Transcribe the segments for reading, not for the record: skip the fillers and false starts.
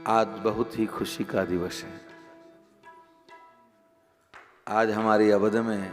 आज बहुत ही खुशी का दिवस है। आज हमारी अवध में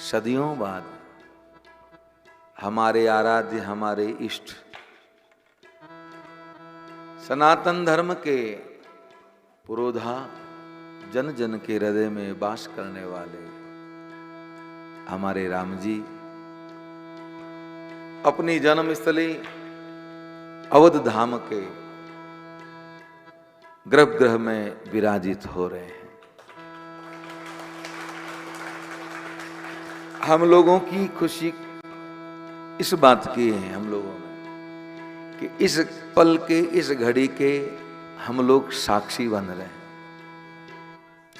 सदियों बाद हमारे आराध्य, हमारे इष्ट, सनातन धर्म के पुरोधा, जन जन के हृदय में वास करने वाले हमारे राम जी अपनी जन्मस्थली अवध धाम के गर्भगृह में विराजित हो रहे हैं। हम लोगों की खुशी इस बात की है, हम लोगों में, कि इस पल के, इस घड़ी के हम लोग साक्षी बन रहे हैं।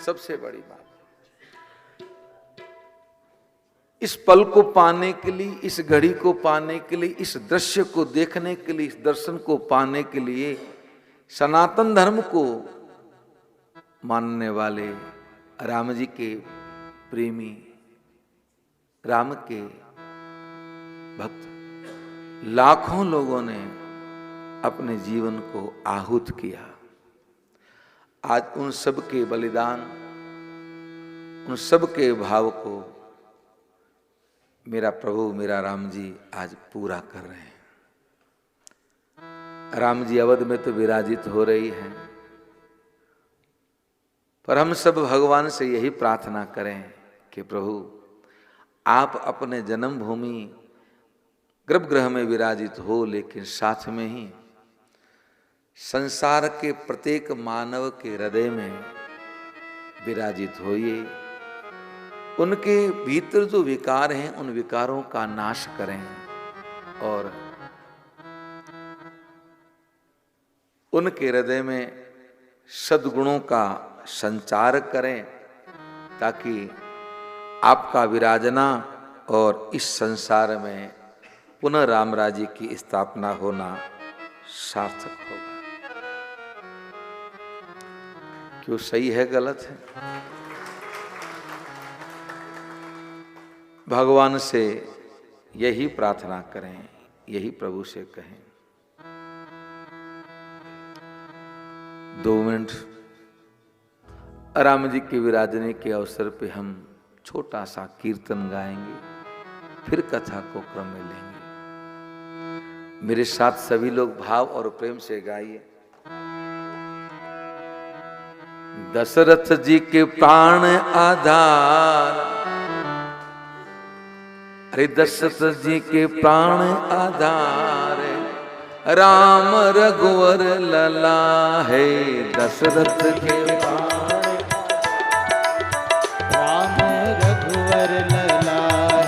सबसे बड़ी बात, इस पल को पाने के लिए, इस घड़ी को पाने के लिए, इस दृश्य को देखने के लिए, इस दर्शन को पाने के लिए सनातन धर्म को मानने वाले राम जी के प्रेमी, राम के भक्त लाखों लोगों ने अपने जीवन को आहुत किया। आज उन सब के बलिदान, उन सब के भाव को मेरा प्रभु, मेरा राम जी आज पूरा कर रहे हैं। राम जी अवध में तो विराजित हो रही हैं, पर हम सब भगवान से यही प्रार्थना करें कि प्रभु आप अपने जन्मभूमि गर्भगृह में विराजित हो, लेकिन साथ में ही संसार के प्रत्येक मानव के हृदय में विराजित होइए। उनके भीतर जो विकार हैं, उन विकारों का नाश करें और उनके हृदय में सद्गुणों का संचार करें, ताकि आपका विराजना और इस संसार में पुनः राम राज्य की स्थापना होना सार्थक होगा। क्यों सही है, गलत है? भगवान से यही प्रार्थना करें, यही प्रभु से कहें। 2 मिनट राम जी के विराजने के अवसर पे हम छोटा सा कीर्तन गाएंगे, फिर कथा को क्रम में लेंगे। मेरे साथ सभी लोग भाव और प्रेम से गाइए। दशरथ जी के प्राण आधार, अरे दशरथ जी के प्राण आधार राम रघुवर लला है। दशरथ के राम रघुवर लला,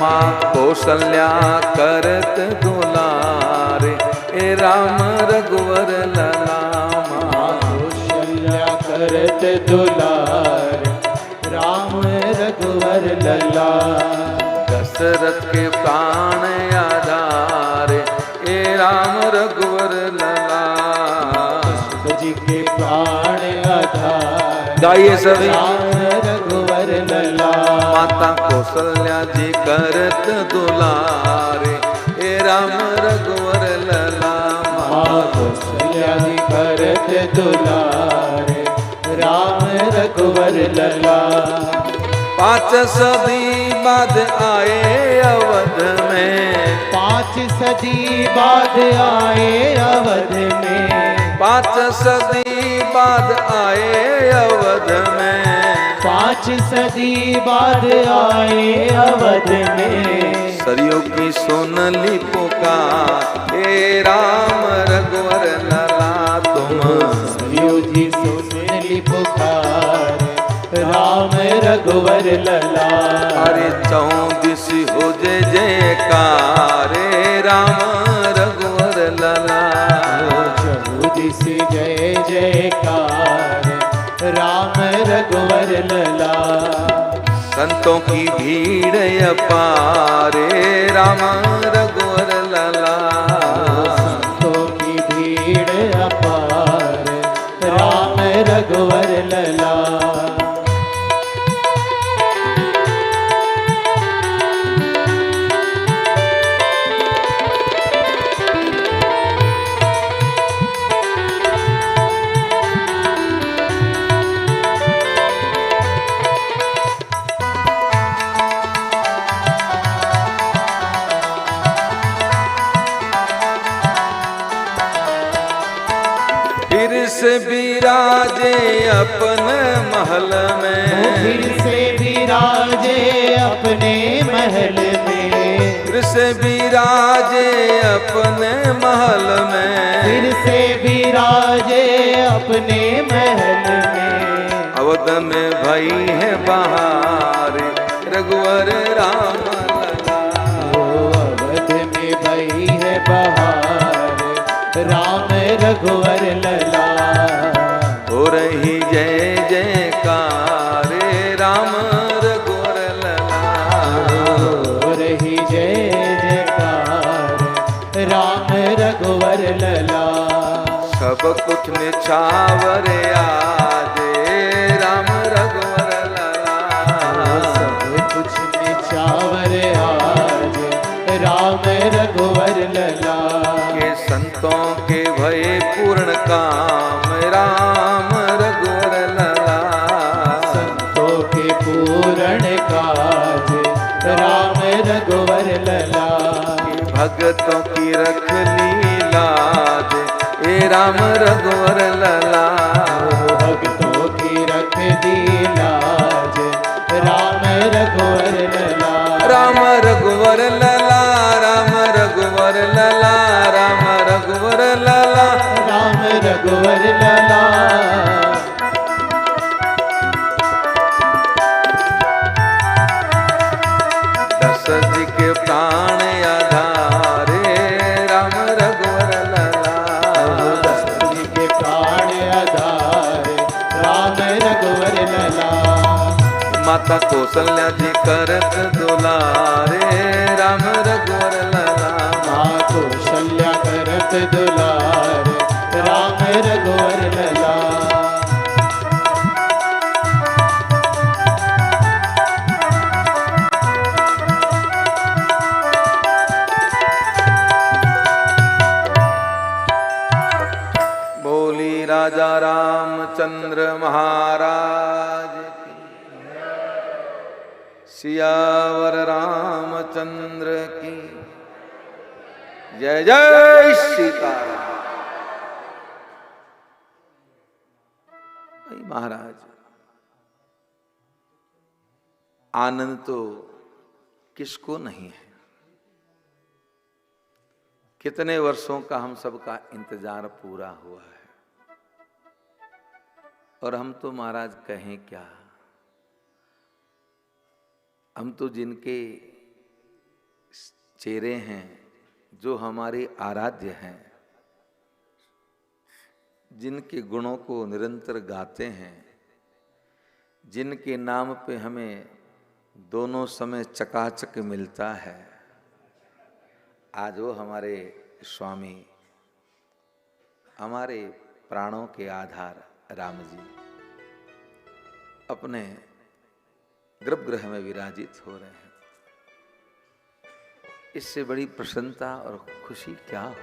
माँ कौशल्या करत दुलारे ए राम रघुवर लला। माँ कौशल्या करत दुलारे राम रघुवर लला। दशरथ के प्राण आधार ए राम रघुवर लला। दशरथ जी के प्राण आधार गाइए सभी। राम रघुवर लला। माता कौशल्या जी करत दुलारे ए राम रघुवर लला। माँ कौशल्या जी करत दुलारे राम रघुवर लला। 5 सदी बाद आए अवध में, 5 सदी बाद आए अवध में। 5 सदी बाद आए अवध में। 5 सदी बाद आए अवध में। सरयू की सोनली पुकार हे राम रघुवर लला। तुम सरयू जी सोनली पुकार राम रघुवर लला। अरे 34 हो जय जयकार राम रघुवर लला। 34 जय जयकार राम रघुवर लला। संतों की भीड़ अपारे राम रघुवर लला। संतों की भीड़ अपार राम रघुवर लला। फिर से विराजे अपन महल वो में, फिर से विराजे अपने महल में, फिर से विराजे अपने महल में, फिर से विराजे अपने महल में। अवध में भई है बहार रघुवर राम लला। ओ अवध में भई है बहार राम रघुवर लला। हो रही जय जयकार राम रघुवर लला। हो रही जय जयकार राम रघुवर लला। सब कुछ निछावर आज राम रघुवर लला। सब कुछ निछावर आज राम रघुवर लला। के संतों के भय पूर्ण काम राम रघुवर लला। संतों के पूर्ण काज राम रघुवर लला। भगतों की रख लीलाज ए राम रघुवर लला। भक्तों की रख दी लाज राम रघुवर लला। राम रघुवर लला, राम रघुवर लला, राम रघुवर लला। राम रघुवर लला। दशरथ जी के प्राण आधारे राम रघुवर लला। दशरथ जी के प्राण आधार राम रघुवर लला। माता कौशल्या जी करत दुलारे राम रघुवर लला। माँ कौशल्या करत दुलार राम रघुवर लला। बोली राजा रामचंद्र महाराज की, सियावर रामचंद्र की जय जय सीताराम। भाई महाराज, आनंद तो किसको नहीं है। कितने वर्षों का हम सबका इंतजार पूरा हुआ है, और हम तो महाराज कहें क्या। हम तो जिनके चेहरे हैं, जो हमारे आराध्य हैं, जिनके गुणों को निरंतर गाते हैं, जिनके नाम पे हमें दोनों समय चकाचक मिलता है, आज वो हमारे स्वामी, हमारे प्राणों के आधार राम जी अपने गर्भगृह में विराजित हो रहे हैं। इससे बड़ी प्रसन्नता और खुशी क्या हो।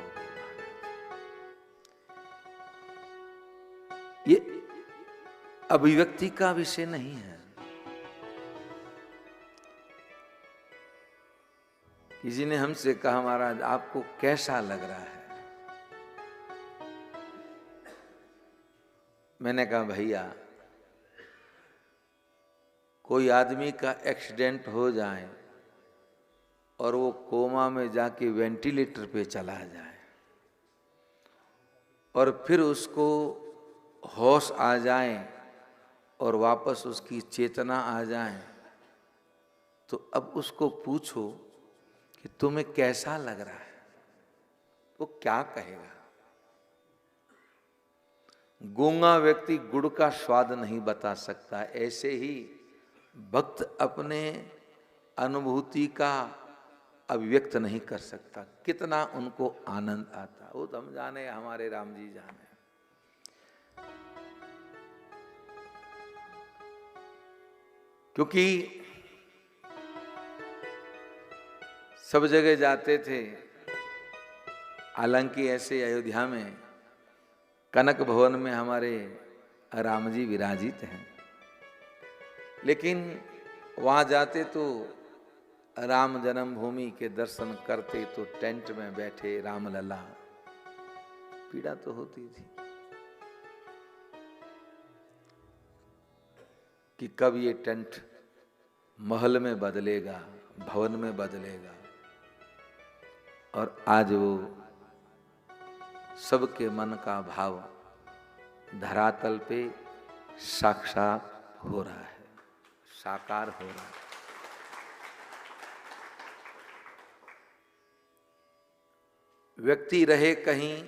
ये अभिव्यक्ति का विषय नहीं है। किसी ने हमसे कहा, महाराज आपको कैसा लग रहा है। मैंने कहा, भैया कोई आदमी का एक्सीडेंट हो जाए और वो कोमा में जाके वेंटिलेटर पे चला जाए और फिर उसको होश आ जाए और वापस उसकी चेतना आ जाए, तो अब उसको पूछो कि तुम्हें कैसा लग रहा है, वो क्या कहेगा। गूंगा व्यक्ति गुड़ का स्वाद नहीं बता सकता, ऐसे ही भक्त अपने अनुभूति का अभिव्यक्त नहीं कर सकता, कितना उनको आनंद आता। वो तो हम जाने, हमारे राम जी जाने। क्योंकि सब जगह जाते थे, हालांकि ऐसे अयोध्या में कनक भवन में हमारे राम जी विराजित हैं, लेकिन वहाँ जाते तो राम जन्मभूमि के दर्शन करते तो टेंट में बैठे राम लला, पीड़ा तो होती थी। कि कब ये टेंट महल में बदलेगा, भवन में बदलेगा। और आज वो सबके मन का भाव धरातल पे साक्षात हो रहा है, साकार हो रहा है। व्यक्ति रहे कहीं,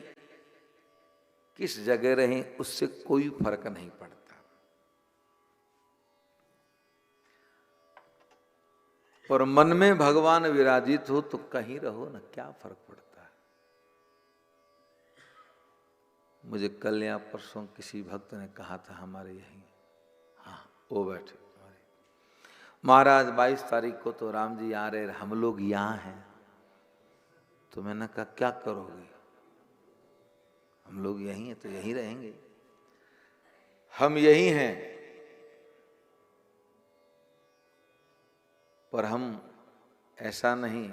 किस जगह रहे, उससे कोई फर्क नहीं पड़ता। और मन में भगवान विराजित हो तो कहीं रहो ना, क्या फर्क पड़ता है। मुझे कल या परसों किसी भक्त ने कहा था हमारे यहीं, हाँ वो बैठे, महाराज 22 तारीख को तो राम जी आ रहे, हम लोग यहाँ हैं। तो मैंने कहा क्या करोगे? हम लोग यहीं हैं तो यहीं रहेंगे। हम यहीं हैं, पर हम ऐसा नहीं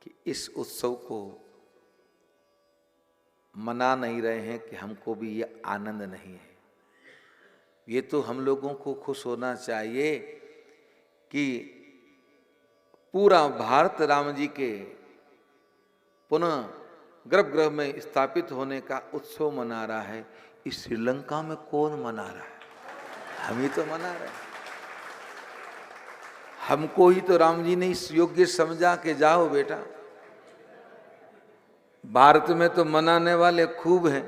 कि इस उत्सव को मना नहीं रहे हैं कि हमको भी ये आनंद नहीं है। ये तो हम लोगों को खुश होना चाहिए कि पूरा भारत राम जी के पुनः गर्भगृह में स्थापित होने का उत्सव मना रहा है। इस श्रीलंका में कौन मना रहा है? हम ही तो मना रहे हैं। हमको ही तो राम जी ने इस योग्य समझा के जाओ बेटा। भारत में तो मनाने वाले खूब हैं,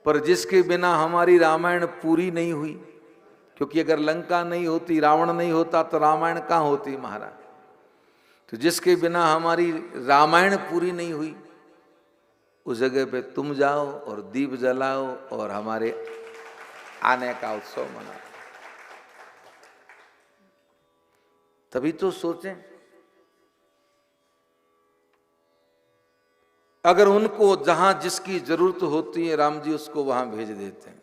पर जिसके बिना हमारी रामायण पूरी नहीं हुई, क्योंकि अगर लंका नहीं होती, रावण नहीं होता तो रामायण कहाँ होती महाराज। तो जिसके बिना हमारी रामायण पूरी नहीं हुई, उस जगह पे तुम जाओ और दीप जलाओ और हमारे आने का उत्सव मनाओ। तभी तो सोचें, अगर उनको जहां जिसकी जरूरत होती है राम जी उसको वहां भेज देते हैं।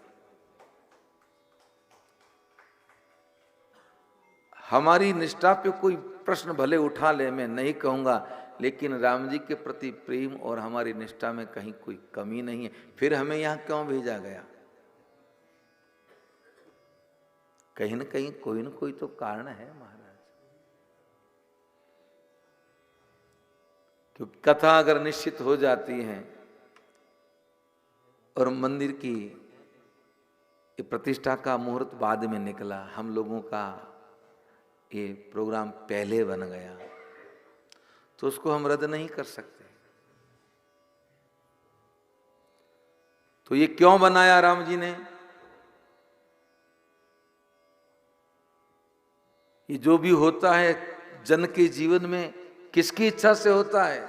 हमारी निष्ठा पे कोई प्रश्न भले उठा ले, मैं नहीं कहूंगा, लेकिन राम जी के प्रति प्रेम और हमारी निष्ठा में कहीं कोई कमी नहीं है। फिर हमें यहां क्यों भेजा गया? कहीं न कहीं कोई न कोई तो कारण है महाराज। क्योंकि कथा अगर निश्चित हो जाती है और मंदिर की प्रतिष्ठा का मुहूर्त बाद में निकला, हम लोगों का ये प्रोग्राम पहले बन गया, तो उसको हम रद्द नहीं कर सकते। तो ये क्यों बनाया राम जी ने? ये जो भी होता है जन के जीवन में किसकी इच्छा से होता है?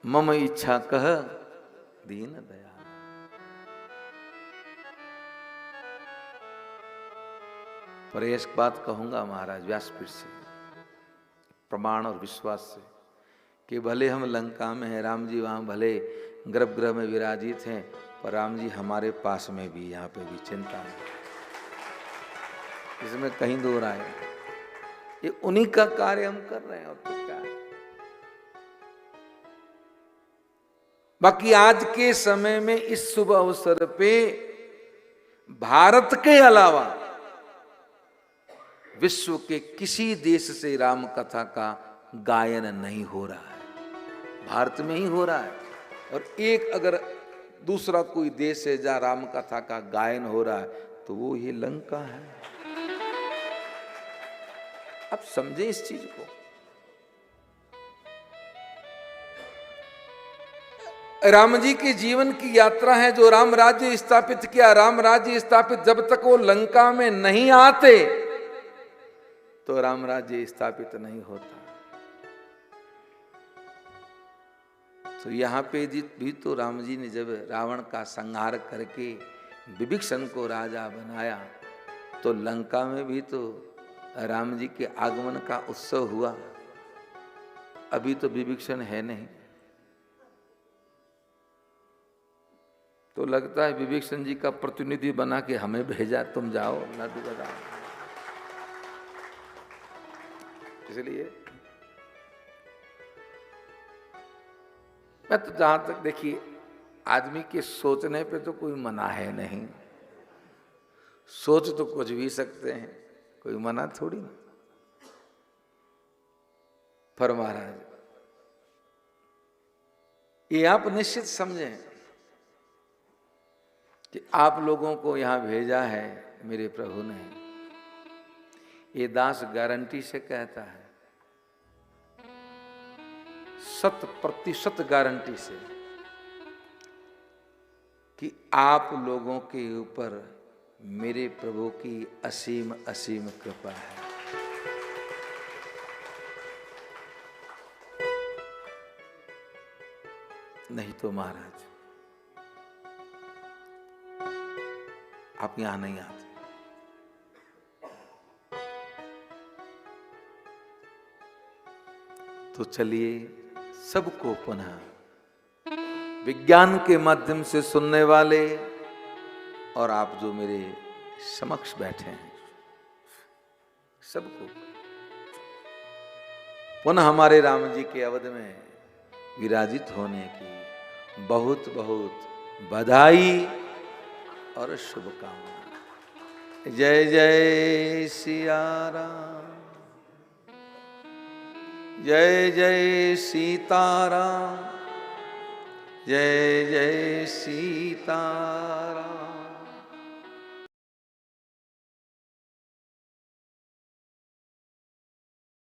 मम इच्छा कह दीन दयाल। पर एक बात कहूंगा महाराज व्यासपीठ से, प्रमाण और विश्वास से, कि भले हम लंका में हैं, राम जी वहां भले गर्भगृह में विराजित हैं, पर राम जी हमारे पास में भी, यहाँ पे भी चिंता नहीं, इसमें कहीं दो राय। ये उन्हीं का कार्य हम कर रहे हैं और तो क्या है। बाकी आज के समय में इस शुभ अवसर पे भारत के अलावा विश्व के किसी देश से राम कथा का गायन नहीं हो रहा है, भारत में ही हो रहा है। और एक अगर दूसरा कोई देश है जहां राम कथा का गायन हो रहा है तो वो ये लंका है। अब समझे इस चीज को। राम जी के जीवन की यात्रा है, जो राम राज्य स्थापित किया। राम राज्य स्थापित जब तक वो लंका में नहीं आते तो राम राज्य स्थापित नहीं होता। तो यहां पे भी तो राम जी ने जब रावण का संहार करके विभीषण को राजा बनाया, तो लंका में भी तो राम जी के आगमन का उत्सव हुआ। अभी तो विभीषण है नहीं, तो लगता है विभीषण जी का प्रतिनिधि बना के हमें भेजा, तुम जाओ नदी बजाओ। इसलिए मैं तो जहां तक, देखिए आदमी के सोचने पे तो कोई मना है नहीं, सोच तो कुछ भी सकते हैं, कोई मना थोड़ी ना। पर महाराज ये आप निश्चित समझें कि आप लोगों को यहां भेजा है मेरे प्रभु ने, ये दास गारंटी से कहता है, 100% गारंटी से, कि आप लोगों के ऊपर मेरे प्रभु की असीम असीम कृपा है। नहीं तो महाराज आप यहां नहीं आते। तो चलिए सबको पुनः विज्ञान के माध्यम से सुनने वाले और आप जो मेरे समक्ष बैठे हैं, सबको पुनः हमारे राम जी के अवध में विराजित होने की बहुत बहुत बधाई और शुभकामना। जय जय सिया राम, जय जय सीताराम, जय जय सीताराम।